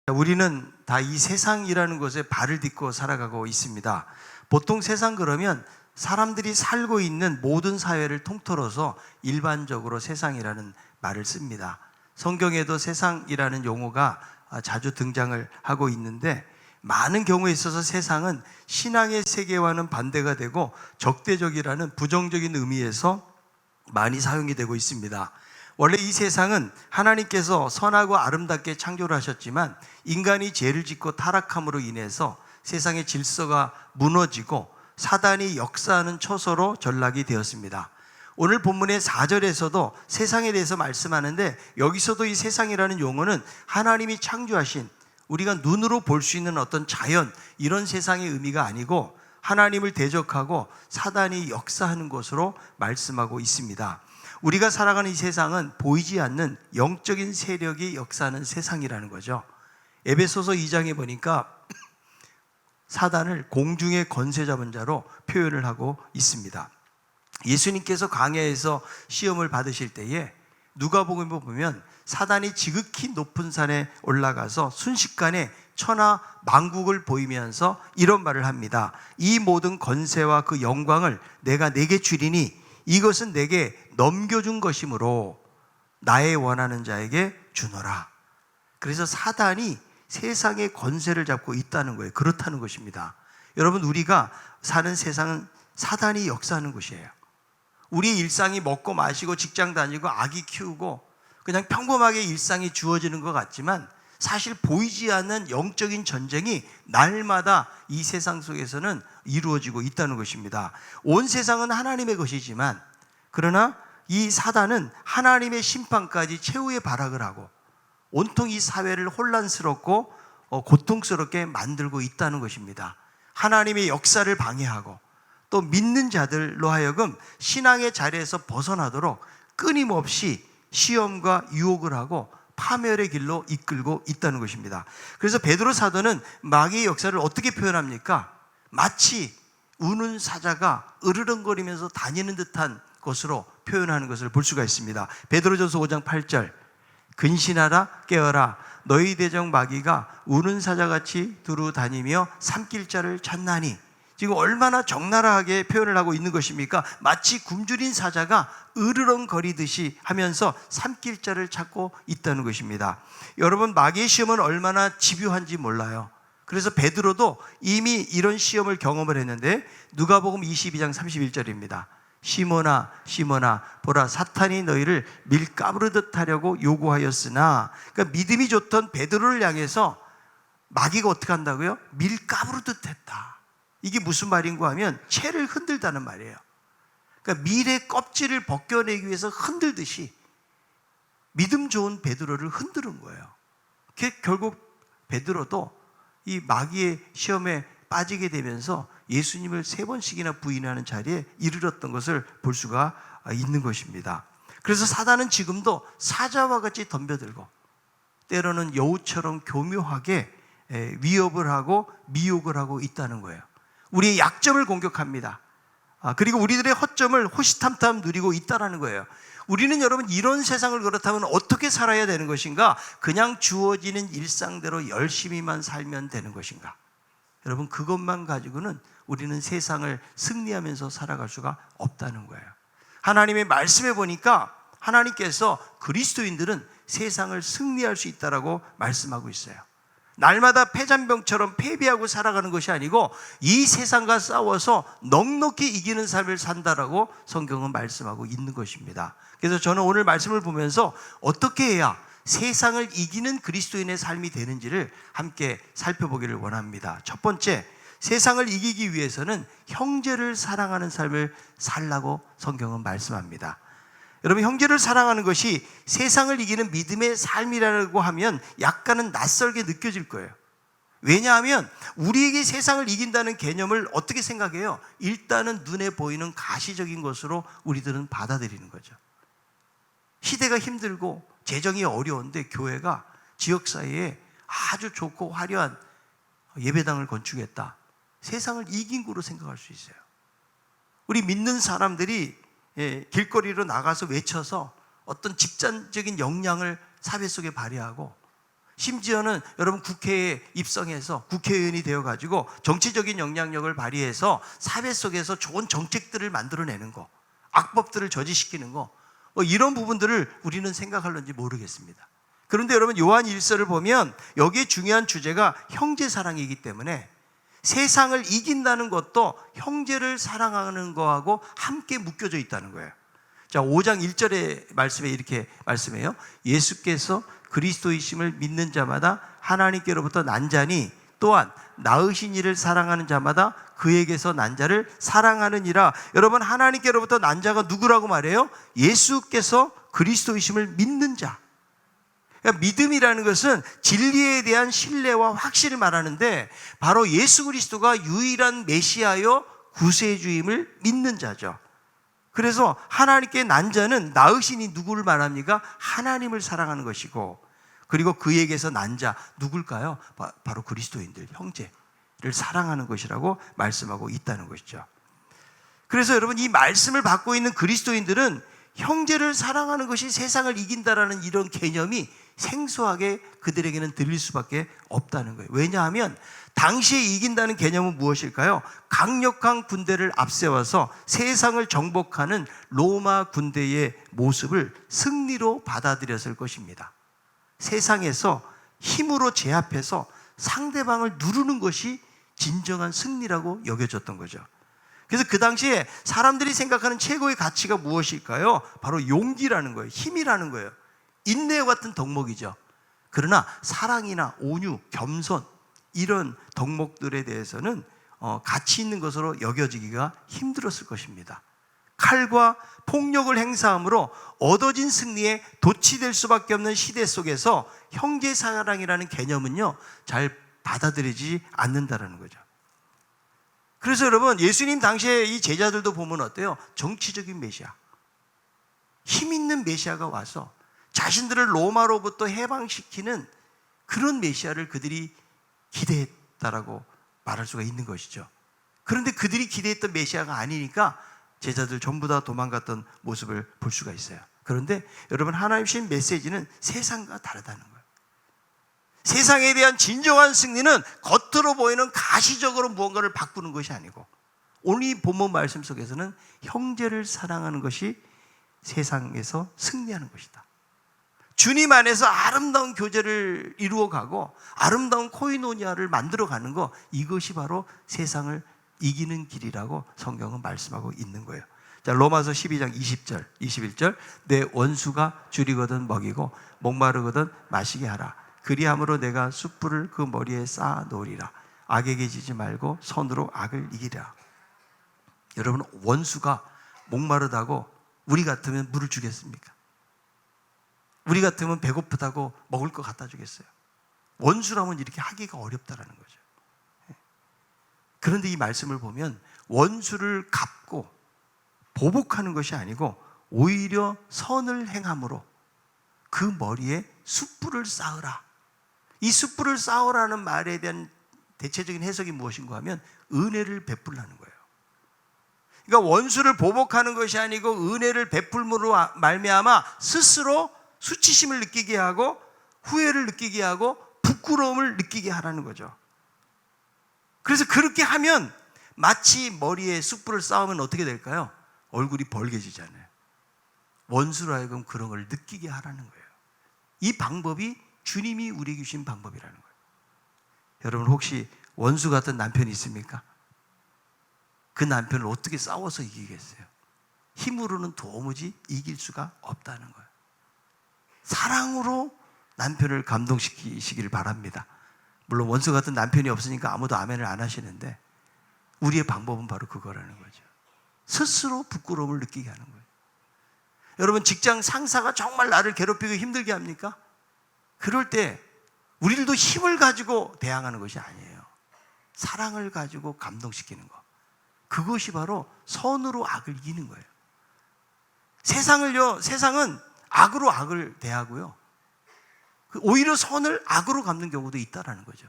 우리는 다 이 세상이라는 곳에 발을 딛고 살아가고 있습니다. 보통 세상 그러면 사람들이 살고 있는 모든 사회를 통틀어서 일반적으로 세상이라는 말을 씁니다. 성경에도 세상이라는 용어가 자주 등장을 하고 있는데, 많은 경우에 있어서 세상은 신앙의 세계와는 반대가 되고 적대적이라는 부정적인 의미에서 많이 사용이 되고 있습니다. 원래 이 세상은 하나님께서 선하고 아름답게 창조를 하셨지만 인간이 죄를 짓고 타락함으로 인해서 세상의 질서가 무너지고 사단이 역사하는 처소로 전락이 되었습니다. 오늘 본문의 4절에서도 세상에 대해서 말씀하는데, 여기서도 이 세상이라는 용어는 하나님이 창조하신, 우리가 눈으로 볼 수 있는 어떤 자연, 이런 세상의 의미가 아니고 하나님을 대적하고 사단이 역사하는 것으로 말씀하고 있습니다. 우리가 살아가는 이 세상은 보이지 않는 영적인 세력이 역사하는 세상이라는 거죠. 에베소서 2장에 보니까 사단을 공중의 권세 잡은 자로 표현을 하고 있습니다. 예수님께서 광야에서 시험을 받으실 때에 누가복음에 보면 사단이 지극히 높은 산에 올라가서 순식간에 천하 만국을 보이면서 이런 말을 합니다. 이 모든 권세와 그 영광을 내가 내게 주리니 이것은 내게 넘겨준 것이므로 나의 원하는 자에게 주노라. 그래서 사단이 세상의 권세를 잡고 있다는 거예요. 그렇다는 것입니다. 여러분, 우리가 사는 세상은 사단이 역사하는 곳이에요. 우리의 일상이 먹고 마시고 직장 다니고 아기 키우고 그냥 평범하게 일상이 주어지는 것 같지만, 사실 보이지 않는 영적인 전쟁이 날마다 이 세상 속에서는 이루어지고 있다는 것입니다. 온 세상은 하나님의 것이지만, 그러나 이 사단은 하나님의 심판까지 최후의 발악을 하고 온통 이 사회를 혼란스럽고 고통스럽게 만들고 있다는 것입니다. 하나님의 역사를 방해하고 또 믿는 자들로 하여금 신앙의 자리에서 벗어나도록 끊임없이 시험과 유혹을 하고 파멸의 길로 이끌고 있다는 것입니다. 그래서 베드로 사도는 마귀의 역사를 어떻게 표현합니까? 마치 우는 사자가 으르렁거리면서 다니는 듯한 것으로 표현하는 것을 볼 수가 있습니다. 베드로전서 5장 8절, 근신하라 깨어라 너희 대적 마귀가 우는 사자같이 두루 다니며 삼킬 자를 찾나니. 지금 얼마나 적나라하게 표현을 하고 있는 것입니까? 마치 굶주린 사자가 으르렁거리듯이 하면서 삼킬 자를 찾고 있다는 것입니다. 여러분, 마귀의 시험은 얼마나 집요한지 몰라요. 그래서 베드로도 이미 이런 시험을 경험을 했는데, 누가복음 22장 31절입니다. 시몬아 시몬아 보라 사탄이 너희를 밀가부르듯 하려고 요구하였으나, 그러니까 믿음이 좋던 베드로를 향해서 마귀가 어떻게 한다고요? 밀가부르듯 했다. 이게 무슨 말인가 하면 채를 흔들다는 말이에요. 그러니까 밀의 껍질을 벗겨내기 위해서 흔들듯이 믿음 좋은 베드로를 흔드는 거예요. 결국 베드로도 이 마귀의 시험에 빠지게 되면서 예수님을 3번씩이나 부인하는 자리에 이르렀던 것을 볼 수가 있는 것입니다. 그래서 사단은 지금도 사자와 같이 덤벼들고 때로는 여우처럼 교묘하게 위협을 하고 미혹을 하고 있다는 거예요. 우리의 약점을 공격합니다. 그리고 우리들의 허점을 호시탐탐 누리고 있다는 거예요. 우리는 여러분, 이런 세상을 그렇다면 어떻게 살아야 되는 것인가? 그냥 주어지는 일상대로 열심히만 살면 되는 것인가? 여러분, 그것만 가지고는 우리는 세상을 승리하면서 살아갈 수가 없다는 거예요. 하나님의 말씀에 보니까 하나님께서 그리스도인들은 세상을 승리할 수 있다라고 말씀하고 있어요. 날마다 패잔병처럼 패배하고 살아가는 것이 아니고 이 세상과 싸워서 넉넉히 이기는 삶을 산다라고 성경은 말씀하고 있는 것입니다. 그래서 저는 오늘 말씀을 보면서 어떻게 해야 세상을 이기는 그리스도인의 삶이 되는지를 함께 살펴보기를 원합니다. 첫 번째, 세상을 이기기 위해서는 형제를 사랑하는 삶을 살라고 성경은 말씀합니다. 여러분, 형제를 사랑하는 것이 세상을 이기는 믿음의 삶이라고 하면 약간은 낯설게 느껴질 거예요. 왜냐하면 우리에게 세상을 이긴다는 개념을 어떻게 생각해요? 일단은 눈에 보이는 가시적인 것으로 우리들은 받아들이는 거죠. 시대가 힘들고 재정이 어려운데 교회가 지역사회에 아주 좋고 화려한 예배당을 건축했다. 세상을 이긴 거로 생각할 수 있어요. 우리 믿는 사람들이 길거리로 나가서 외쳐서 어떤 집단적인 역량을 사회 속에 발휘하고 심지어는 여러분 국회에 입성해서 국회의원이 되어가지고 정치적인 영향력을 발휘해서 사회 속에서 좋은 정책들을 만들어내는 거, 악법들을 저지시키는 거, 이런 부분들을 우리는 생각할런지 모르겠습니다. 그런데 여러분 요한 1서를 보면 여기에 중요한 주제가 형제 사랑이기 때문에 세상을 이긴다는 것도 형제를 사랑하는 거하고 함께 묶여져 있다는 거예요. 자, 5장 1절의 말씀에 이렇게 말씀해요. 예수께서 그리스도이심을 믿는 자마다 하나님께로부터 난 자니 또한 낳으신 이를 사랑하는 자마다 그에게서 난 자를 사랑하느니라. 여러분, 하나님께로부터 난 자가 누구라고 말해요? 예수께서 그리스도이심을 믿는 자. 그러니까 믿음이라는 것은 진리에 대한 신뢰와 확신을 말하는데 바로 예수 그리스도가 유일한 메시아요 구세주임을 믿는 자죠. 그래서 하나님께 난 자는 낳으시니 누구를 말합니까? 하나님을 사랑하는 것이고, 그리고 그에게서 난 자 누굴까요? 바로 그리스도인들, 형제를 사랑하는 것이라고 말씀하고 있다는 것이죠. 그래서 여러분, 이 말씀을 받고 있는 그리스도인들은 형제를 사랑하는 것이 세상을 이긴다라는 이런 개념이 생소하게 그들에게는 들릴 수밖에 없다는 거예요. 왜냐하면 당시에 이긴다는 개념은 무엇일까요? 강력한 군대를 앞세워서 세상을 정복하는 로마 군대의 모습을 승리로 받아들였을 것입니다. 세상에서 힘으로 제압해서 상대방을 누르는 것이 진정한 승리라고 여겨졌던 거죠. 그래서 그 당시에 사람들이 생각하는 최고의 가치가 무엇일까요? 바로 용기라는 거예요. 힘이라는 거예요. 인내와 같은 덕목이죠. 그러나 사랑이나 온유, 겸손 이런 덕목들에 대해서는 가치 있는 것으로 여겨지기가 힘들었을 것입니다. 칼과 폭력을 행사함으로 얻어진 승리에 도취될 수밖에 없는 시대 속에서 형제 사랑이라는 개념은요, 잘 받아들이지 않는다는 거죠. 그래서 여러분, 예수님 당시에 이 제자들도 보면 어때요? 정치적인 메시아, 힘 있는 메시아가 와서 자신들을 로마로부터 해방시키는 그런 메시아를 그들이 기대했다라고 말할 수가 있는 것이죠. 그런데 그들이 기대했던 메시아가 아니니까 제자들 전부 다 도망갔던 모습을 볼 수가 있어요. 그런데 여러분, 하나님 주신 메시지는 세상과 다르다는 거예요. 세상에 대한 진정한 승리는 겉으로 보이는 가시적으로 무언가를 바꾸는 것이 아니고, 오늘 이 본문 말씀 속에서는 형제를 사랑하는 것이 세상에서 승리하는 것이다. 주님 안에서 아름다운 교제를 이루어가고 아름다운 코이노니아를 만들어가는 것, 이것이 바로 세상을 이기는 길이라고 성경은 말씀하고 있는 거예요. 자, 로마서 12장 20절, 21절. 내 원수가 줄이거든 먹이고 목마르거든 마시게 하라. 그리함으로 내가 숯불을 그 머리에 쌓아 놓으리라. 악에게 지지 말고 손으로 악을 이기라. 여러분, 원수가 목마르다고 우리 같으면 물을 주겠습니까? 우리 같으면 배고프다고 먹을 거 갖다 주겠어요? 원수라면 이렇게 하기가 어렵다라는 거죠. 그런데 이 말씀을 보면 원수를 갚고 보복하는 것이 아니고 오히려 선을 행함으로 그 머리에 숯불을 쌓으라. 이 숯불을 쌓으라는 말에 대한 대체적인 해석이 무엇인가 하면 은혜를 베풀라는 거예요. 그러니까 원수를 보복하는 것이 아니고 은혜를 베풀므로 말미암아 스스로 수치심을 느끼게 하고 후회를 느끼게 하고 부끄러움을 느끼게 하라는 거죠. 그래서 그렇게 하면 마치 머리에 숯불을 쌓으면 어떻게 될까요? 얼굴이 벌개지잖아요. 원수로 하여금 그런 걸 느끼게 하라는 거예요. 이 방법이 주님이 우리에게 주신 방법이라는 거예요. 여러분, 혹시 원수 같은 남편이 있습니까? 그 남편을 어떻게 싸워서 이기겠어요? 힘으로는 도무지 이길 수가 없다는 거예요. 사랑으로 남편을 감동시키시기를 바랍니다. 물론 원수 같은 남편이 없으니까 아무도 아멘을 안 하시는데 우리의 방법은 바로 그거라는 거죠. 스스로 부끄러움을 느끼게 하는 거예요. 여러분, 직장 상사가 정말 나를 괴롭히고 힘들게 합니까? 그럴 때 우리들도 힘을 가지고 대항하는 것이 아니에요. 사랑을 가지고 감동시키는 것. 그것이 바로 선으로 악을 이기는 거예요. 세상은 악으로 악을 대하고요, 오히려 선을 악으로 갚는 경우도 있다라는 거죠.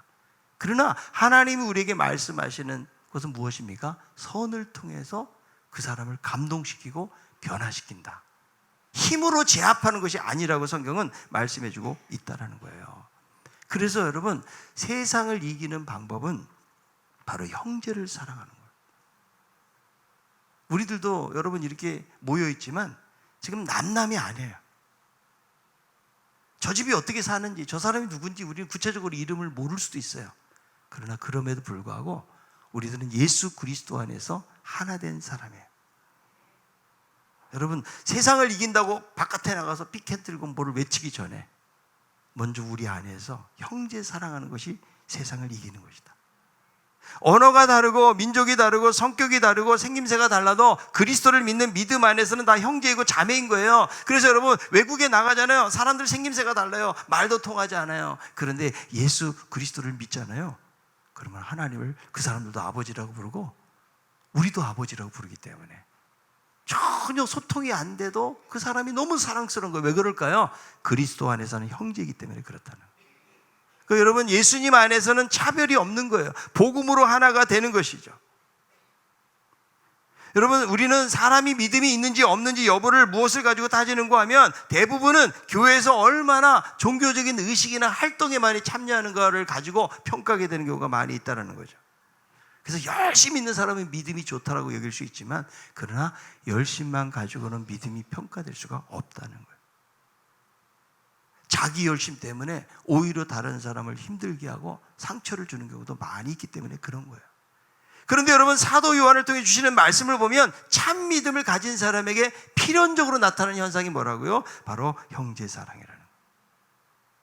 그러나 하나님이 우리에게 말씀하시는 것은 무엇입니까? 선을 통해서 그 사람을 감동시키고 변화시킨다. 힘으로 제압하는 것이 아니라고 성경은 말씀해주고 있다라는 거예요. 그래서 여러분, 세상을 이기는 방법은 바로 형제를 사랑하는 거예요. 우리들도 여러분 이렇게 모여있지만 지금 남남이 아니에요. 저 집이 어떻게 사는지, 저 사람이 누군지 우리는 구체적으로 이름을 모를 수도 있어요. 그러나 그럼에도 불구하고 우리들은 예수 그리스도 안에서 하나 된 사람이에요. 여러분, 세상을 이긴다고 바깥에 나가서 피켓 들고 뭐를 외치기 전에 먼저 우리 안에서 형제 사랑하는 것이 세상을 이기는 것이다. 언어가 다르고 민족이 다르고 성격이 다르고 생김새가 달라도 그리스도를 믿는 믿음 안에서는 다 형제이고 자매인 거예요. 그래서 여러분, 외국에 나가잖아요. 사람들 생김새가 달라요. 말도 통하지 않아요. 그런데 예수 그리스도를 믿잖아요. 그러면 하나님을 그 사람들도 아버지라고 부르고 우리도 아버지라고 부르기 때문에 전혀 소통이 안 돼도 그 사람이 너무 사랑스러운 거예요. 왜 그럴까요? 그리스도 안에서는 형제이기 때문에 그렇다는 거예요. 여러분, 예수님 안에서는 차별이 없는 거예요. 복음으로 하나가 되는 것이죠. 여러분, 우리는 사람이 믿음이 있는지 없는지 여부를 무엇을 가지고 따지는가 하면 대부분은 교회에서 얼마나 종교적인 의식이나 활동에 많이 참여하는가를 가지고 평가하게 되는 경우가 많이 있다는 거죠. 그래서 열심히 있는 사람은 믿음이 좋다라고 여길 수 있지만, 그러나 열심만 가지고는 믿음이 평가될 수가 없다는 거예요. 자기 열심 때문에 오히려 다른 사람을 힘들게 하고 상처를 주는 경우도 많이 있기 때문에 그런 거예요. 그런데 여러분, 사도 요한을 통해 주시는 말씀을 보면 참 믿음을 가진 사람에게 필연적으로 나타나는 현상이 뭐라고요? 바로 형제 사랑이라는 거예요.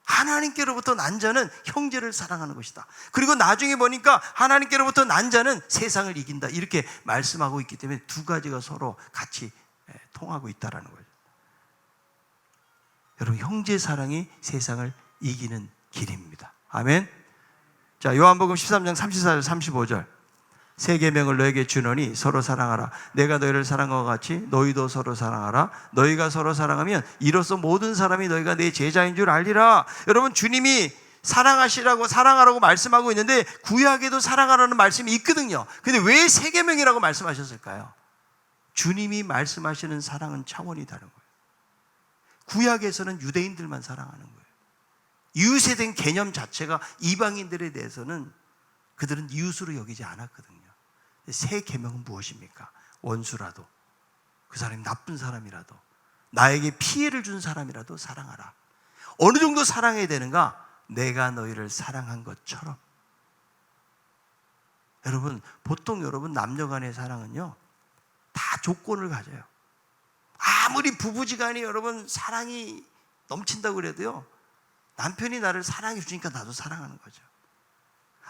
하나님께로부터 난 자는 형제를 사랑하는 것이다. 그리고 나중에 보니까 하나님께로부터 난 자는 세상을 이긴다, 이렇게 말씀하고 있기 때문에 두 가지가 서로 같이 통하고 있다는 거예요. 여러분, 형제 사랑이 세상을 이기는 길입니다. 아멘. 자, 요한복음 13장 34절 35절. 새 계명을 너에게 주노니 서로 사랑하라. 내가 너희를 사랑한 것 같이 너희도 서로 사랑하라. 너희가 서로 사랑하면 이로써 모든 사람이 너희가 내 제자인 줄 알리라. 여러분, 주님이 사랑하라고 말씀하고 있는데 구약에도 사랑하라는 말씀이 있거든요. 근데 왜 새 계명이라고 말씀하셨을까요? 주님이 말씀하시는 사랑은 차원이 다른 거예요. 구약에서는 유대인들만 사랑하는 거예요. 이웃에 대한 개념 자체가 이방인들에 대해서는 그들은 이웃으로 여기지 않았거든요. 새 계명은 무엇입니까? 원수라도, 그 사람이 나쁜 사람이라도, 나에게 피해를 준 사람이라도 사랑하라. 어느 정도 사랑해야 되는가? 내가 너희를 사랑한 것처럼. 여러분, 보통 여러분 남녀 간의 사랑은요, 다 조건을 가져요. 아무리 부부지간이 여러분 사랑이 넘친다고 그래도요, 남편이 나를 사랑해 주니까 나도 사랑하는 거죠.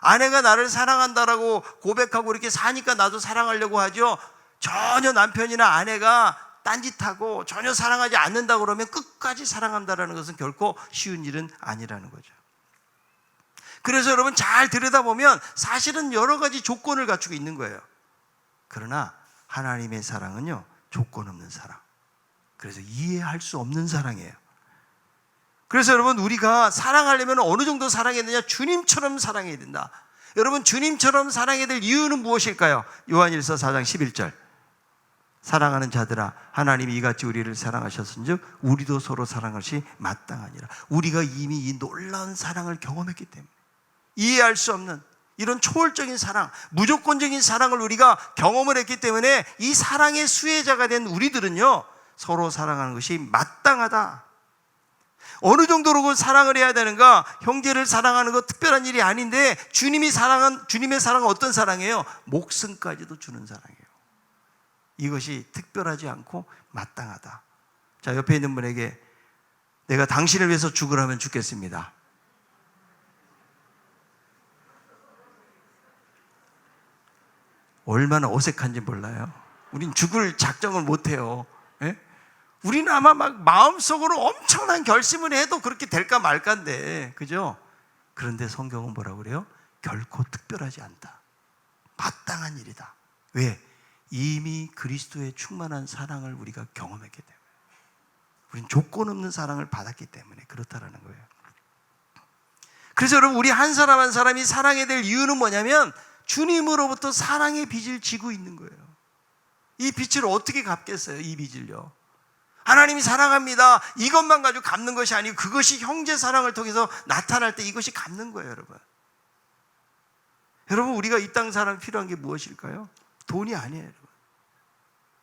아내가 나를 사랑한다라고 고백하고 이렇게 사니까 나도 사랑하려고 하죠. 전혀 남편이나 아내가 딴짓하고 전혀 사랑하지 않는다고 그러면 끝까지 사랑한다라는 것은 결코 쉬운 일은 아니라는 거죠. 그래서 여러분, 잘 들여다보면 사실은 여러 가지 조건을 갖추고 있는 거예요. 그러나 하나님의 사랑은요, 조건 없는 사랑. 그래서 이해할 수 없는 사랑이에요. 그래서 여러분, 우리가 사랑하려면 어느 정도 사랑해야 되냐? 주님처럼 사랑해야 된다. 여러분, 주님처럼 사랑해야 될 이유는 무엇일까요? 요한일서 4장 11절. 사랑하는 자들아, 하나님이 이같이 우리를 사랑하셨은즉 우리도 서로 사랑할 것이 마땅하니라. 우리가 이미 이 놀라운 사랑을 경험했기 때문에, 이해할 수 없는 이런 초월적인 사랑, 무조건적인 사랑을 우리가 경험을 했기 때문에 이 사랑의 수혜자가 된 우리들은요, 서로 사랑하는 것이 마땅하다. 어느 정도로 사랑을 해야 되는가? 형제를 사랑하는 것 특별한 일이 아닌데, 주님의 사랑은 어떤 사랑이에요? 목숨까지도 주는 사랑이에요. 이것이 특별하지 않고 마땅하다. 자, 옆에 있는 분에게 내가 당신을 위해서 죽으라면 죽겠습니다. 얼마나 어색한지 몰라요. 우린 죽을 작정을 못해요. 예? 우리는 아마 막 마음속으로 엄청난 결심을 해도 그렇게 될까 말까인데, 그죠? 그런데 성경은 뭐라고 그래요? 결코 특별하지 않다. 마땅한 일이다. 왜? 이미 그리스도의 충만한 사랑을 우리가 경험했기 때문에, 우린 조건 없는 사랑을 받았기 때문에 그렇다라는 거예요. 그래서 여러분, 우리 한 사람 한 사람이 사랑해야 될 이유는 뭐냐면, 주님으로부터 사랑의 빚을 지고 있는 거예요. 이 빚을 어떻게 갚겠어요? 이 빚을요. 하나님이 사랑합니다. 이것만 가지고 갚는 것이 아니고 그것이 형제 사랑을 통해서 나타날 때 이것이 갚는 거예요, 여러분. 여러분, 우리가 이 땅 사람이 필요한 게 무엇일까요? 돈이 아니에요, 여러분.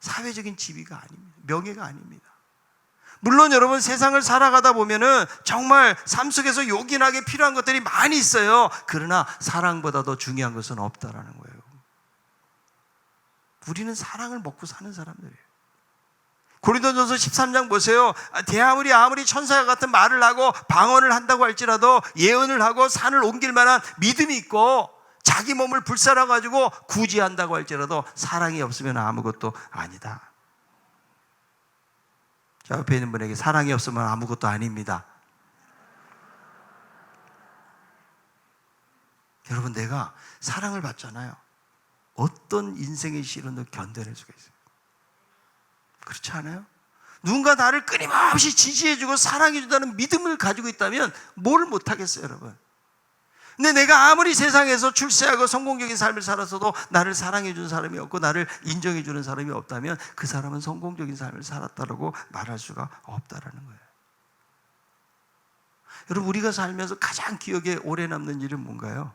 사회적인 지위가 아닙니다. 명예가 아닙니다. 물론 여러분, 세상을 살아가다 보면은 정말 삶 속에서 요긴하게 필요한 것들이 많이 있어요. 그러나 사랑보다 더 중요한 것은 없다라는 거예요. 우리는 사랑을 먹고 사는 사람들이에요. 고린도전서 13장 보세요. 아무리 천사 같은 말을 하고 방언을 한다고 할지라도 예언을 하고 산을 옮길 만한 믿음이 있고 자기 몸을 불살아가지고 구제한다고 할지라도 사랑이 없으면 아무것도 아니다. 자, 옆에 있는 분에게 사랑이 없으면 아무것도 아닙니다. 여러분, 내가 사랑을 받잖아요. 어떤 인생의 시련도 견뎌낼 수가 있어요. 그렇지 않아요? 누군가 나를 끊임없이 지지해주고 사랑해준다는 믿음을 가지고 있다면 뭘 못하겠어요, 여러분. 근데 내가 아무리 세상에서 출세하고 성공적인 삶을 살았어도 나를 사랑해주는 사람이 없고 나를 인정해주는 사람이 없다면 그 사람은 성공적인 삶을 살았다고 말할 수가 없다라는 거예요. 여러분, 우리가 살면서 가장 기억에 오래 남는 일은 뭔가요?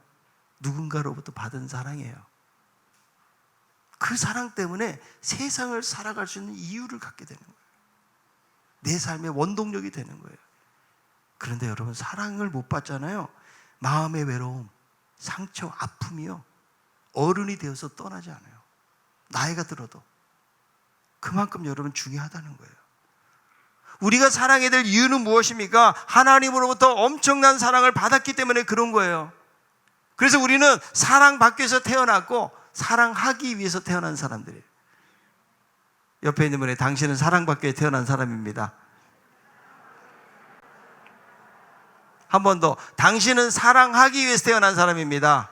누군가로부터 받은 사랑이에요. 그 사랑 때문에 세상을 살아갈 수 있는 이유를 갖게 되는 거예요. 내 삶의 원동력이 되는 거예요. 그런데 여러분, 사랑을 못 받잖아요. 마음의 외로움, 상처, 아픔이요, 어른이 되어서 떠나지 않아요. 나이가 들어도. 그만큼 여러분 중요하다는 거예요. 우리가 사랑해야 될 이유는 무엇입니까? 하나님으로부터 엄청난 사랑을 받았기 때문에 그런 거예요. 그래서 우리는 사랑받기 위해서 태어났고 사랑하기 위해서 태어난 사람들이에요. 옆에 있는 분에 당신은 사랑받기 위해 태어난 사람입니다. 한 번 더, 당신은 사랑하기 위해서 태어난 사람입니다.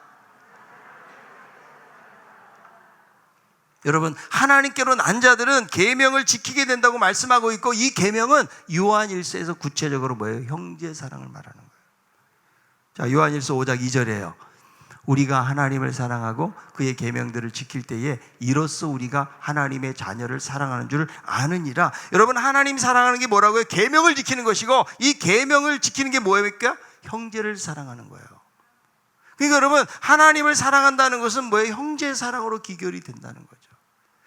여러분, 하나님께로 난 자들은 계명을 지키게 된다고 말씀하고 있고, 이 계명은 요한일서에서 구체적으로 뭐예요? 형제 사랑을 말하는 거예요. 자, 요한일서 5장 2절이에요. 우리가 하나님을 사랑하고 그의 계명들을 지킬 때에 이로써 우리가 하나님의 자녀를 사랑하는 줄 아느니라. 여러분, 하나님 사랑하는 게 뭐라고요? 계명을 지키는 것이고, 이 계명을 지키는 게 뭐입니까? 형제를 사랑하는 거예요. 그러니까 여러분, 하나님을 사랑한다는 것은 뭐예요? 형제 사랑으로 기결이 된다는 거죠.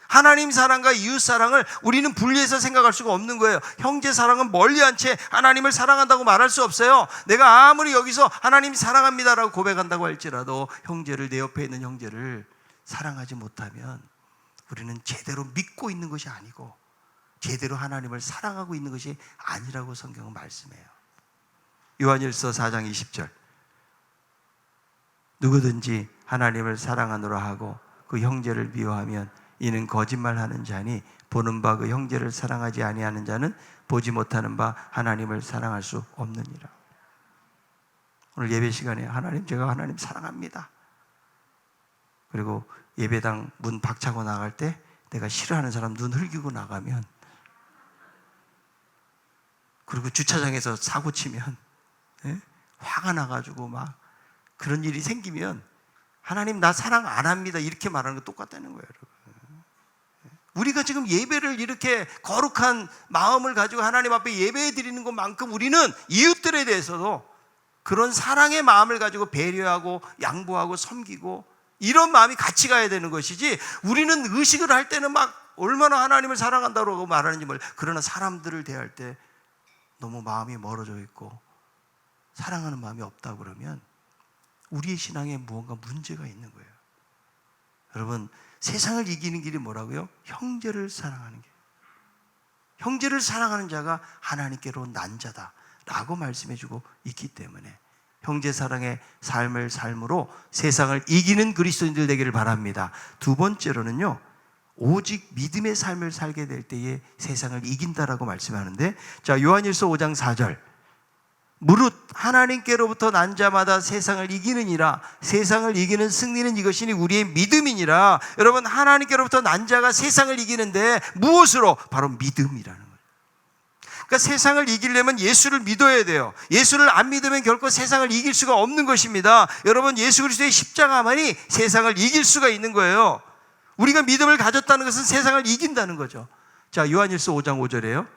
하나님 사랑과 이웃 사랑을 우리는 분리해서 생각할 수가 없는 거예요. 형제 사랑은 멀리한 채 하나님을 사랑한다고 말할 수 없어요. 내가 아무리 여기서 하나님 사랑합니다라고 고백한다고 할지라도 형제를, 내 옆에 있는 형제를 사랑하지 못하면 우리는 제대로 믿고 있는 것이 아니고 제대로 하나님을 사랑하고 있는 것이 아니라고 성경은 말씀해요. 요한일서 4장 20절. 누구든지 하나님을 사랑하노라 하고 그 형제를 미워하면 이는 거짓말하는 자니 보는 바 그 형제를 사랑하지 아니하는 자는 보지 못하는 바 하나님을 사랑할 수 없느니라. 오늘 예배 시간에 하나님, 제가 하나님 사랑합니다. 그리고 예배당 문 박차고 나갈 때 내가 싫어하는 사람 눈 흘기고 나가면, 그리고 주차장에서 사고 치면, 화가 나가지고 막 그런 일이 생기면 하나님 나 사랑 안 합니다 이렇게 말하는 거 똑같다는 거예요, 여러분. 우리가 지금 예배를 이렇게 거룩한 마음을 가지고 하나님 앞에 예배 드리는 것만큼 우리는 이웃들에 대해서도 그런 사랑의 마음을 가지고 배려하고 양보하고 섬기고 이런 마음이 같이 가야 되는 것이지, 우리는 의식을 할 때는 막 얼마나 하나님을 사랑한다고 말하는지 몰라요. 그러나 사람들을 대할 때 너무 마음이 멀어져 있고 사랑하는 마음이 없다 그러면 우리의 신앙에 무언가 문제가 있는 거예요. 여러분, 세상을 이기는 길이 뭐라고요? 형제를 사랑하는 길. 형제를 사랑하는 자가 하나님께로 난 자다라고 말씀해주고 있기 때문에 형제 사랑의 삶을 삶으로 세상을 이기는 그리스도인들 되기를 바랍니다. 두 번째로는요, 오직 믿음의 삶을 살게 될 때에 세상을 이긴다라고 말씀하는데, 자, 요한일서 5장 4절. 무릇 하나님께로부터 난 자마다 세상을 이기느니라. 세상을 이기는 승리는 이것이니 우리의 믿음이니라. 여러분, 하나님께로부터 난 자가 세상을 이기는데 무엇으로? 바로 믿음이라는 거예요. 그러니까 세상을 이기려면 예수를 믿어야 돼요. 예수를 안 믿으면 결코 세상을 이길 수가 없는 것입니다. 여러분, 예수 그리스도의 십자가만이 세상을 이길 수가 있는 거예요. 우리가 믿음을 가졌다는 것은 세상을 이긴다는 거죠. 자, 요한일서 5장 5절이에요.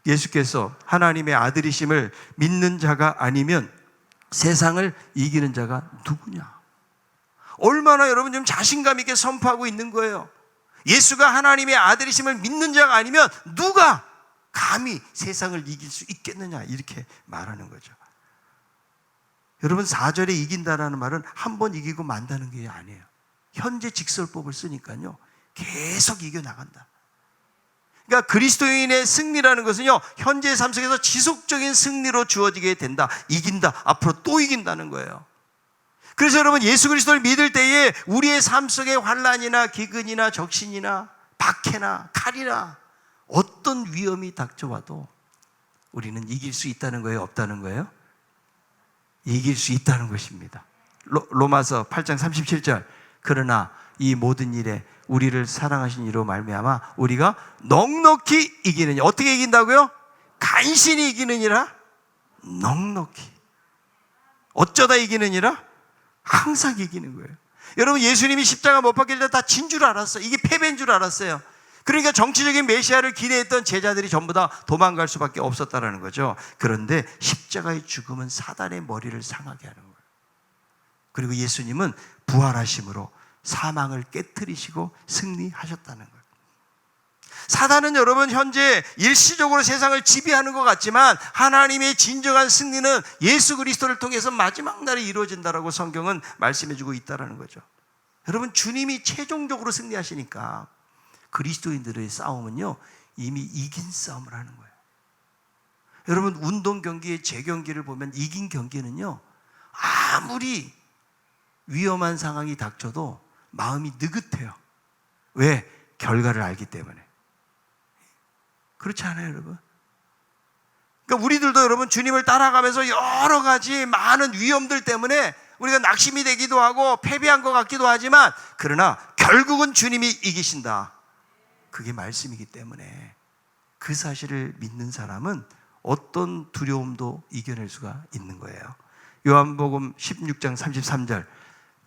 예수께서 하나님의 아들이심을 믿는 자가 아니면 세상을 이기는 자가 누구냐? 얼마나 여러분 좀 자신감 있게 선포하고 있는 거예요. 예수가 하나님의 아들이심을 믿는 자가 아니면 누가 감히 세상을 이길 수 있겠느냐, 이렇게 말하는 거죠. 여러분, 4절에 이긴다라는 말은 한 번 이기고 만다는 게 아니에요. 현재 직설법을 쓰니까요, 계속 이겨나간다. 그러니까 그리스도인의 승리라는 것은요, 현재의 삶 속에서 지속적인 승리로 주어지게 된다. 이긴다. 앞으로 또 이긴다는 거예요. 그래서 여러분, 예수 그리스도를 믿을 때에 우리의 삶 속에 환난이나 기근이나 적신이나 박해나 칼이나 어떤 위험이 닥쳐와도 우리는 이길 수 있다는 거예요? 없다는 거예요? 이길 수 있다는 것입니다. 로마서 8장 37절, 그러나 이 모든 일에 우리를 사랑하신 이로 말미암아 우리가 넉넉히 이기느니. 어떻게 이긴다고요? 간신히 이기느니라. 넉넉히. 어쩌다 이기느니라. 항상 이기는 거예요. 여러분, 예수님이 십자가 못 박힐 때 다 진 줄 알았어요. 이게 패배인 줄 알았어요. 그러니까 정치적인 메시아를 기대했던 제자들이 전부 다 도망갈 수밖에 없었다는 거죠. 그런데 십자가의 죽음은 사단의 머리를 상하게 하는 거예요. 그리고 예수님은 부활하심으로 사망을 깨트리시고 승리하셨다는 거예요. 사단은 여러분 현재 일시적으로 세상을 지배하는 것 같지만 하나님의 진정한 승리는 예수 그리스도를 통해서 마지막 날에 이루어진다라고 성경은 말씀해주고 있다는 거죠. 여러분, 주님이 최종적으로 승리하시니까 그리스도인들의 싸움은요, 이미 이긴 싸움을 하는 거예요. 여러분, 운동 경기의 재경기를 보면 이긴 경기는요, 아무리 위험한 상황이 닥쳐도 마음이 느긋해요. 왜? 결과를 알기 때문에. 그렇지 않아요, 여러분? 그러니까 우리들도 여러분, 주님을 따라가면서 여러 가지 많은 위험들 때문에 우리가 낙심이 되기도 하고 패배한 것 같기도 하지만, 그러나 결국은 주님이 이기신다. 그게 말씀이기 때문에 그 사실을 믿는 사람은 어떤 두려움도 이겨낼 수가 있는 거예요. 요한복음 16장 33절,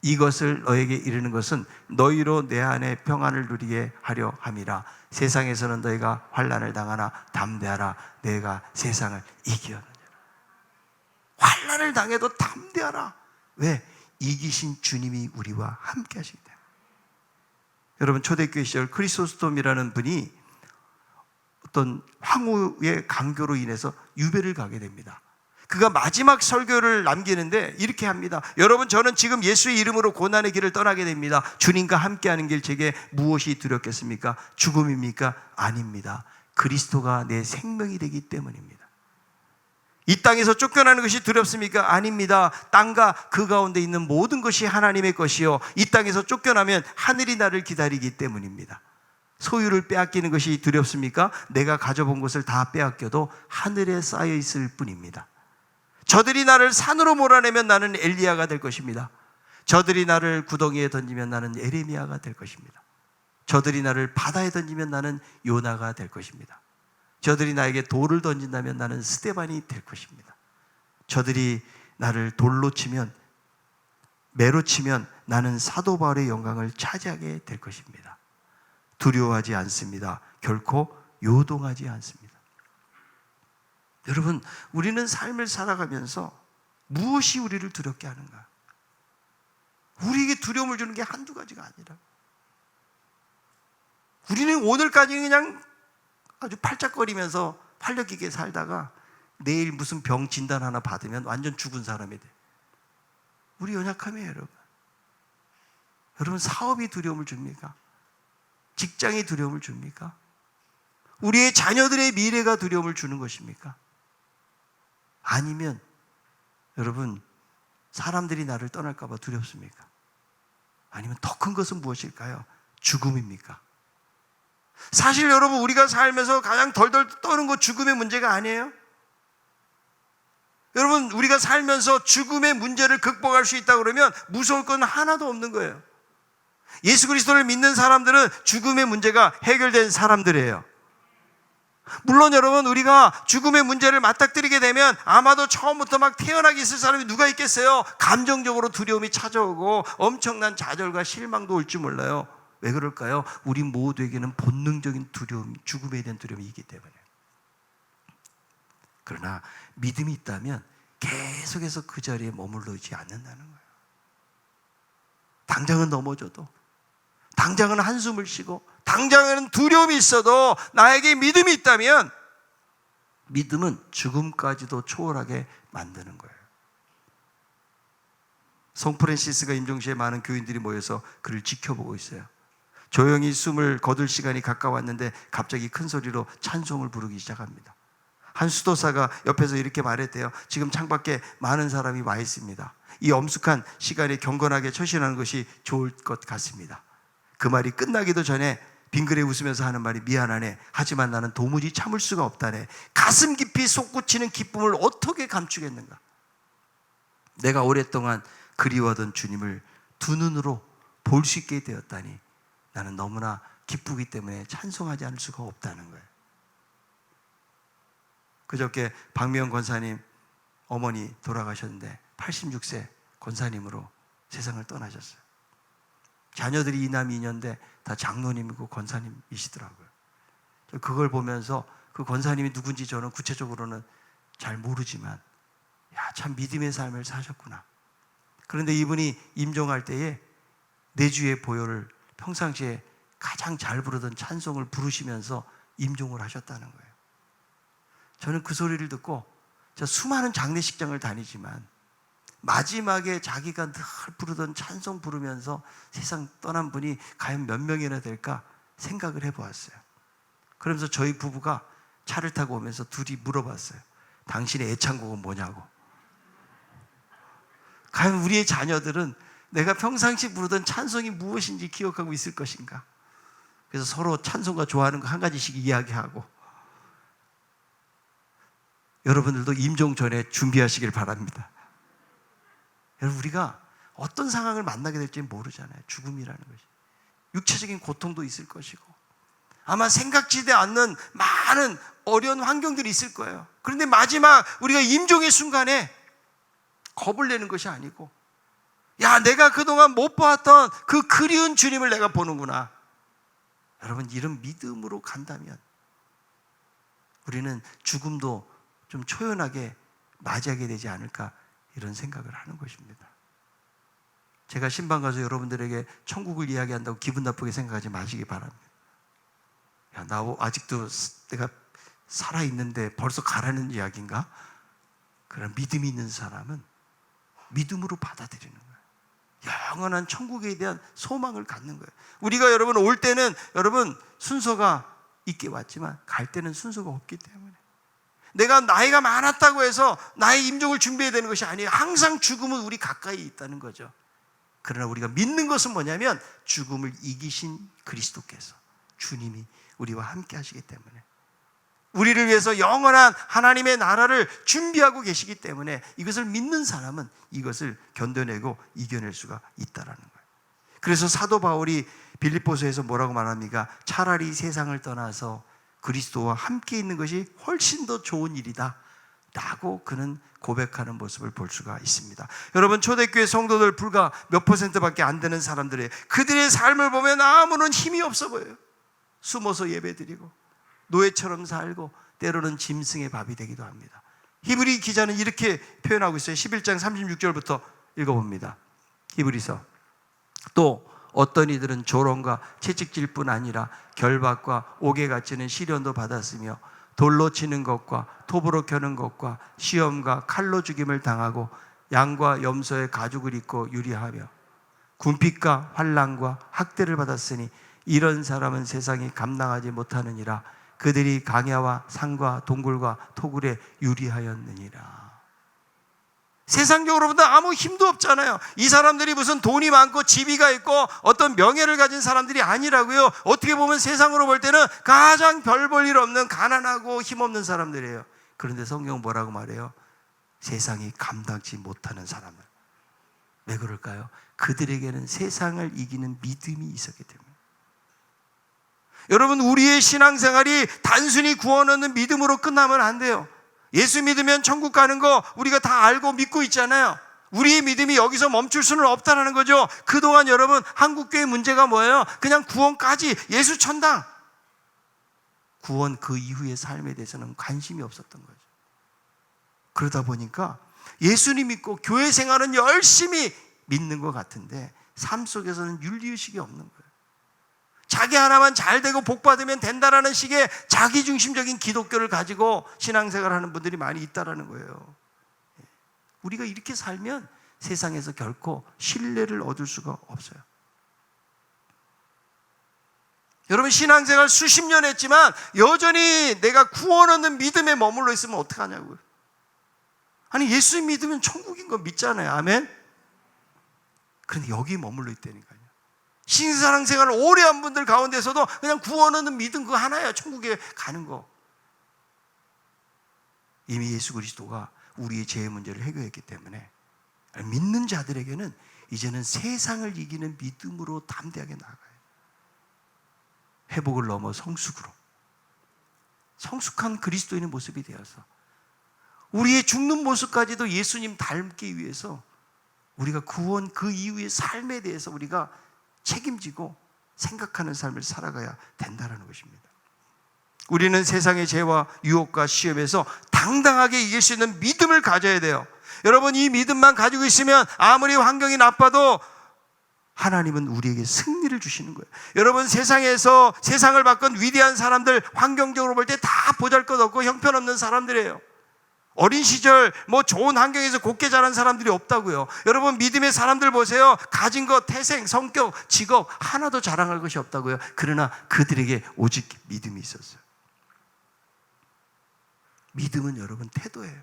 이것을 너에게 이르는 것은 너희로 내 안에 평안을 누리게 하려 함이라. 세상에서는 너희가 환난을 당하나 담대하라. 내가 세상을 이기었느니라. 환난을 당해도 담대하라. 왜? 이기신 주님이 우리와 함께 하시기 때문에. 여러분, 초대교회 시절 크리소스톰이라는 분이 어떤 황후의 강교로 인해서 유배를 가게 됩니다. 그가 마지막 설교를 남기는데 이렇게 합니다. 여러분, 저는 지금 예수의 이름으로 고난의 길을 떠나게 됩니다. 주님과 함께하는 길, 제게 무엇이 두렵겠습니까? 죽음입니까? 아닙니다. 그리스도가 내 생명이 되기 때문입니다. 이 땅에서 쫓겨나는 것이 두렵습니까? 아닙니다. 땅과 그 가운데 있는 모든 것이 하나님의 것이요, 이 땅에서 쫓겨나면 하늘이 나를 기다리기 때문입니다. 소유를 빼앗기는 것이 두렵습니까? 내가 가져본 것을 다 빼앗겨도 하늘에 쌓여 있을 뿐입니다. 저들이 나를 산으로 몰아내면 나는 엘리야가 될 것입니다. 저들이 나를 구덩이에 던지면 나는 에레미야가 될 것입니다. 저들이 나를 바다에 던지면 나는 요나가 될 것입니다. 저들이 나에게 돌을 던진다면 나는 스데반이 될 것입니다. 저들이 나를 돌로 치면, 매로 치면 나는 사도 바울의 영광을 차지하게 될 것입니다. 두려워하지 않습니다. 결코 요동하지 않습니다. 여러분, 우리는 삶을 살아가면서 무엇이 우리를 두렵게 하는가? 우리에게 두려움을 주는 게 한두 가지가 아니라, 우리는 오늘까지 그냥 아주 팔짝거리면서 활력 있게 살다가 내일 무슨 병 진단 하나 받으면 완전 죽은 사람이 돼. 우리 연약함이에요, 여러분. 여러분, 사업이 두려움을 줍니까? 직장이 두려움을 줍니까? 우리의 자녀들의 미래가 두려움을 주는 것입니까? 아니면 여러분, 사람들이 나를 떠날까 봐 두렵습니까? 아니면 더 큰 것은 무엇일까요? 죽음입니까? 사실 여러분, 우리가 살면서 가장 덜덜 떠는 거 죽음의 문제가 아니에요? 여러분, 우리가 살면서 죽음의 문제를 극복할 수 있다 그러면 무서울 건 하나도 없는 거예요. 예수 그리스도를 믿는 사람들은 죽음의 문제가 해결된 사람들이에요. 물론 여러분, 우리가 죽음의 문제를 맞닥뜨리게 되면 아마도 처음부터 막 태어나게 있을 사람이 누가 있겠어요? 감정적으로 두려움이 찾아오고 엄청난 좌절과 실망도 올지 몰라요. 왜 그럴까요? 우리 모두에게는 본능적인 두려움, 죽음에 대한 두려움이 있기 때문에. 그러나 믿음이 있다면 계속해서 그 자리에 머물러있지 않는다는 거예요. 당장은 넘어져도, 당장은 한숨을 쉬고, 당장은 두려움이 있어도 나에게 믿음이 있다면 믿음은 죽음까지도 초월하게 만드는 거예요. 송 프란시스가 임종시에 많은 교인들이 모여서 그를 지켜보고 있어요. 조용히 숨을 거둘 시간이 가까웠는데 갑자기 큰 소리로 찬송을 부르기 시작합니다. 한 수도사가 옆에서 이렇게 말했대요. 지금 창밖에 많은 사람이 와 있습니다. 이 엄숙한 시간에 경건하게 처신하는 것이 좋을 것 같습니다. 그 말이 끝나기도 전에 빙그레 웃으면서 하는 말이 미안하네. 하지만 나는 도무지 참을 수가 없다네. 가슴 깊이 솟구치는 기쁨을 어떻게 감추겠는가. 내가 오랫동안 그리워하던 주님을 두 눈으로 볼 수 있게 되었다니 나는 너무나 기쁘기 때문에 찬송하지 않을 수가 없다는 거예요. 그저께 박미영 권사님 어머니 돌아가셨는데 86세 권사님으로 세상을 떠나셨어요. 자녀들이 이남 이녀인데 다 장로님이고 권사님이시더라고요. 그걸 보면서 그 권사님이 누군지 저는 구체적으로는 잘 모르지만 참 믿음의 삶을 사셨구나. 그런데 이분이 임종할 때에 내주의 보혈을 평상시에 가장 잘 부르던 찬송을 부르시면서 임종을 하셨다는 거예요. 저는 그 소리를 듣고 수많은 장례식장을 다니지만 마지막에 자기가 늘 부르던 찬송 부르면서 세상 떠난 분이 과연 몇 명이나 될까 생각을 해보았어요. 그러면서 저희 부부가 차를 타고 오면서 둘이 물어봤어요. 당신의 애창곡은 뭐냐고. 과연 우리의 자녀들은 내가 평상시 부르던 찬송이 무엇인지 기억하고 있을 것인가. 그래서 서로 찬송가 좋아하는 거 한 가지씩 이야기하고, 여러분들도 임종 전에 준비하시길 바랍니다. 여러분, 우리가 어떤 상황을 만나게 될지 모르잖아요. 죽음이라는 것이. 육체적인 고통도 있을 것이고 아마 생각지도 않는 많은 어려운 환경들이 있을 거예요. 그런데 마지막 우리가 임종의 순간에 겁을 내는 것이 아니고, 야, 내가 그동안 못 보았던 그 그리운 주님을 내가 보는구나. 여러분, 이런 믿음으로 간다면 우리는 죽음도 좀 초연하게 맞이하게 되지 않을까, 이런 생각을 하는 것입니다. 제가 신방 가서 여러분들에게 천국을 이야기한다고 기분 나쁘게 생각하지 마시기 바랍니다. 야, 나 아직도 내가 살아있는데 벌써 가라는 이야기인가? 그런 믿음이 있는 사람은 믿음으로 받아들이는 거예요. 영원한 천국에 대한 소망을 갖는 거예요. 우리가 여러분 올 때는 여러분 순서가 있게 왔지만 갈 때는 순서가 없기 때문에, 내가 나이가 많았다고 해서 나의 임종을 준비해야 되는 것이 아니에요. 항상 죽음은 우리 가까이 있다는 거죠. 그러나 우리가 믿는 것은 뭐냐면 죽음을 이기신 그리스도께서, 주님이 우리와 함께 하시기 때문에, 우리를 위해서 영원한 하나님의 나라를 준비하고 계시기 때문에 이것을 믿는 사람은 이것을 견뎌내고 이겨낼 수가 있다라는 거예요. 그래서 사도 바울이 빌립보서에서 뭐라고 말합니까? 차라리 세상을 떠나서 그리스도와 함께 있는 것이 훨씬 더 좋은 일이다 라고 그는 고백하는 모습을 볼 수가 있습니다. 여러분, 초대교회 성도들 불과 몇 %밖에 안 되는 사람들의 그들의 삶을 보면 아무런 힘이 없어 보여요. 숨어서 예배드리고 노예처럼 살고 때로는 짐승의 밥이 되기도 합니다. 히브리 기자는 이렇게 표현하고 있어요. 11장 36절부터 읽어봅니다. 히브리서. 또 어떤 이들은 조롱과 채찍질 뿐 아니라 결박과 옥에 갇히는 시련도 받았으며 돌로 치는 것과 톱으로 켜는 것과 시험과 칼로 죽임을 당하고 양과 염소의 가죽을 입고 유리하며 군핍과 환난과 학대를 받았으니 이런 사람은 세상이 감당하지 못하느니라. 그들이 강야와 산과 동굴과 토굴에 유리하였느니라. 세상적으로보다 아무 힘도 없잖아요. 이 사람들이 무슨 돈이 많고 지위가 있고 어떤 명예를 가진 사람들이 아니라고요. 어떻게 보면 세상으로 볼 때는 가장 별 볼 일 없는 가난하고 힘없는 사람들이에요. 그런데 성경은 뭐라고 말해요? 세상이 감당치 못하는 사람들. 왜 그럴까요? 그들에게는 세상을 이기는 믿음이 있었기 때문에. 여러분, 우리의 신앙생활이 단순히 구원 얻는 믿음으로 끝나면 안 돼요. 예수 믿으면 천국 가는 거 우리가 다 알고 믿고 있잖아요. 우리의 믿음이 여기서 멈출 수는 없다는 거죠. 그동안 여러분, 한국교회 문제가 뭐예요? 그냥 구원까지, 예수 천당. 구원 그 이후의 삶에 대해서는 관심이 없었던 거죠. 그러다 보니까 예수님 믿고 교회 생활은 열심히 믿는 것 같은데 삶 속에서는 윤리의식이 없는 거예요. 자기 하나만 잘 되고 복 받으면 된다라는 식의 자기중심적인 기독교를 가지고 신앙생활 하는 분들이 많이 있다라는 거예요. 우리가 이렇게 살면 세상에서 결코 신뢰를 얻을 수가 없어요. 여러분, 신앙생활 수십 년 했지만 여전히 내가 구원 얻는 믿음에 머물러 있으면 어떡하냐고요. 아니, 예수 믿으면 천국인 거 믿잖아요. 아멘? 그런데 여기 머물러 있다니까요. 신앙생활을 오래 한 분들 가운데서도 그냥 구원 얻는 믿음 그거 하나야. 천국에 가는 거. 이미 예수 그리스도가 우리의 죄의 문제를 해결했기 때문에 믿는 자들에게는 이제는 세상을 이기는 믿음으로 담대하게 나아가요. 회복을 넘어 성숙으로, 성숙한 그리스도인의 모습이 되어서 우리의 죽는 모습까지도 예수님 닮기 위해서 우리가 구원 그 이후의 삶에 대해서 우리가 책임지고 생각하는 삶을 살아가야 된다는 것입니다. 우리는 세상의 죄와 유혹과 시험에서 당당하게 이길 수 있는 믿음을 가져야 돼요. 여러분, 이 믿음만 가지고 있으면 아무리 환경이 나빠도 하나님은 우리에게 승리를 주시는 거예요. 여러분, 세상에서 세상을 바꾼 위대한 사람들, 환경적으로 볼 때 다 보잘것없고 형편없는 사람들이에요. 어린 시절 좋은 환경에서 곱게 자란 사람들이 없다고요. 여러분, 믿음의 사람들 보세요. 가진 것, 태생, 성격, 직업 하나도 자랑할 것이 없다고요. 그러나 그들에게 오직 믿음이 있었어요. 믿음은 여러분 태도예요.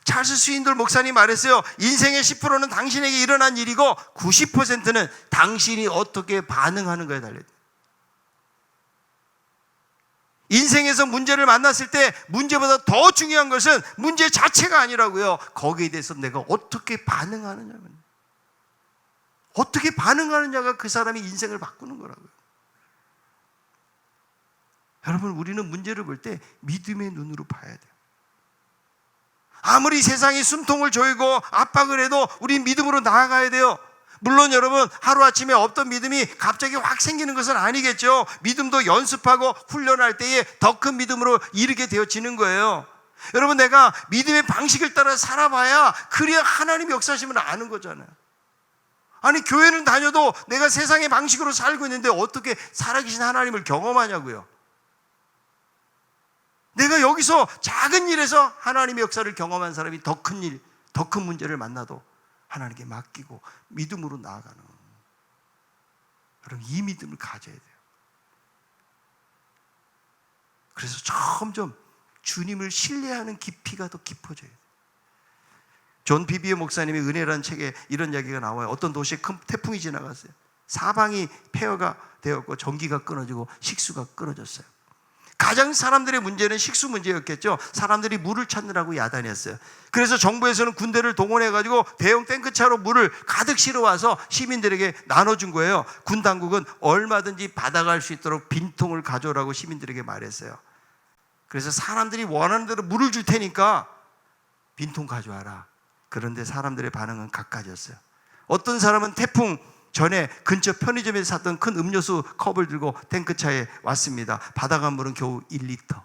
찰스 스윈돌 목사님 말했어요. 인생의 10%는 당신에게 일어난 일이고 90%는 당신이 어떻게 반응하는 거에 달려있다. 인생에서 문제를 만났을 때 문제보다 더 중요한 것은 문제 자체가 아니라고요. 거기에 대해서 내가 어떻게 반응하느냐면, 어떻게 반응하느냐가 그 사람의 인생을 바꾸는 거라고요. 여러분, 우리는 문제를 볼 때 믿음의 눈으로 봐야 돼요. 아무리 세상이 숨통을 조이고 압박을 해도 우리 믿음으로 나아가야 돼요. 물론 여러분, 하루아침에 없던 믿음이 갑자기 확 생기는 것은 아니겠죠. 믿음도 연습하고 훈련할 때에 더 큰 믿음으로 이르게 되어지는 거예요. 여러분, 내가 믿음의 방식을 따라 살아봐야 그래야 하나님의 역사심을 아는 거잖아요. 아니, 교회는 다녀도 내가 세상의 방식으로 살고 있는데 어떻게 살아계신 하나님을 경험하냐고요. 내가 여기서 작은 일에서 하나님의 역사를 경험한 사람이 더 큰 일, 더 큰 문제를 만나도 하나님께 맡기고 믿음으로 나아가는, 여러분, 이 믿음을 가져야 돼요. 그래서 점점 주님을 신뢰하는 깊이가 더 깊어져야 돼요. 존 비비어 목사님의 은혜라는 책에 이런 이야기가 나와요. 어떤 도시에 큰 태풍이 지나갔어요. 사방이 폐허가 되었고 전기가 끊어지고 식수가 끊어졌어요. 가장 사람들의 문제는 식수 문제였겠죠. 사람들이 물을 찾느라고 야단이었어요. 그래서 정부에서는 군대를 동원해가지고 대형 탱크차로 물을 가득 실어와서 시민들에게 나눠준 거예요. 군 당국은 얼마든지 받아갈 수 있도록 빈통을 가져오라고 시민들에게 말했어요. 그래서 사람들이 원하는 대로 물을 줄 테니까 빈통 가져와라. 그런데 사람들의 반응은 갖가지였어요. 어떤 사람은 태풍 전에 근처 편의점에서 샀던 큰 음료수 컵을 들고 탱크차에 왔습니다. 받아간 물은 겨우 1리터.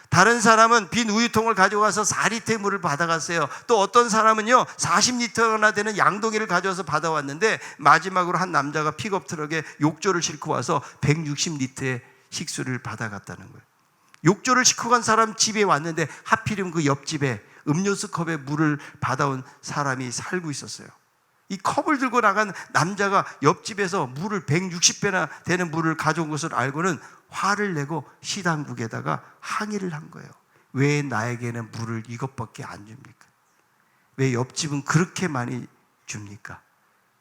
다른 사람은 빈 우유통을 가져가서 4리터의 물을 받아갔어요. 또 어떤 사람은요 40리터나 되는 양동이를 가져와서 받아왔는데 마지막으로 한 남자가 픽업 트럭에 욕조를 싣고 와서 160리터의 식수를 받아갔다는 거예요. 욕조를 싣고 간 사람 집에 왔는데 하필이면 그 옆집에 음료수 컵에 물을 받아온 사람이 살고 있었어요. 이 컵을 들고 나간 남자가 옆집에서 물을 160배나 되는 물을 가져온 것을 알고는 화를 내고 시당국에다가 항의를 한 거예요. 왜 나에게는 물을 이것밖에 안 줍니까? 왜 옆집은 그렇게 많이 줍니까?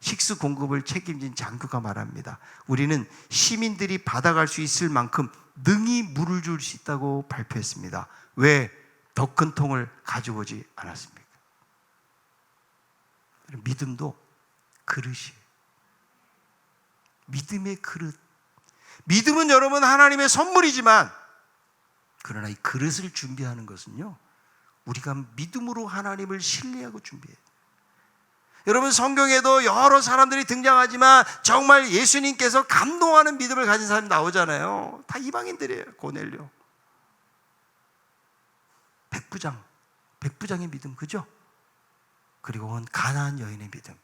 식수 공급을 책임진 장교가 말합니다. 우리는 시민들이 받아갈 수 있을 만큼 능히 물을 줄 수 있다고 발표했습니다. 왜 더 큰 통을 가지고 오지 않았습니까? 믿음도 그릇이에요. 믿음의 그릇. 믿음은 여러분 하나님의 선물이지만, 그러나 이 그릇을 준비하는 것은요, 우리가 믿음으로 하나님을 신뢰하고 준비해요. 여러분, 성경에도 여러 사람들이 등장하지만 정말 예수님께서 감동하는 믿음을 가진 사람이 나오잖아요. 다 이방인들이에요. 고넬료, 백부장, 백부장의 믿음, 그죠? 그리고 온 가나안 여인의 믿음.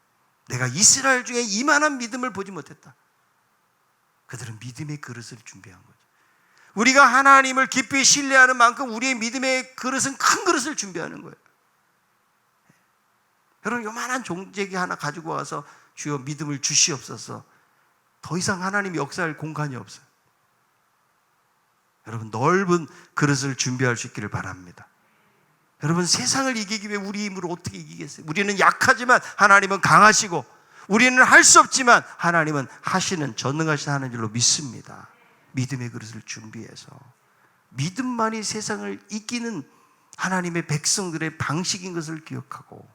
내가 이스라엘 중에 이만한 믿음을 보지 못했다. 그들은 믿음의 그릇을 준비한 거죠. 우리가 하나님을 깊이 신뢰하는 만큼 우리의 믿음의 그릇은 큰 그릇을 준비하는 거예요. 여러분, 요만한 종재기 하나 가지고 와서 주여 믿음을 주시옵소서. 더 이상 하나님 역사할 공간이 없어요. 여러분, 넓은 그릇을 준비할 수 있기를 바랍니다. 여러분, 세상을 이기기 위해 우리 힘으로 어떻게 이기겠어요? 우리는 약하지만 하나님은 강하시고, 우리는 할 수 없지만 하나님은 하시는, 전능하신 하나님으로 믿습니다. 믿음의 그릇을 준비해서, 믿음만이 세상을 이기는 하나님의 백성들의 방식인 것을 기억하고,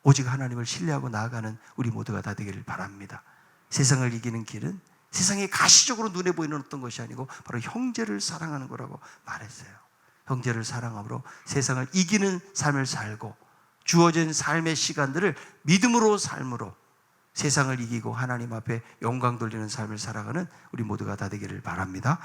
오직 하나님을 신뢰하고 나아가는 우리 모두가 다 되기를 바랍니다. 세상을 이기는 길은 세상에 가시적으로 눈에 보이는 어떤 것이 아니고 바로 형제를 사랑하는 거라고 말했어요. 형제를 사랑함으로 세상을 이기는 삶을 살고, 주어진 삶의 시간들을 믿음으로 삶으로 세상을 이기고 하나님 앞에 영광 돌리는 삶을 살아가는 우리 모두가 다 되기를 바랍니다.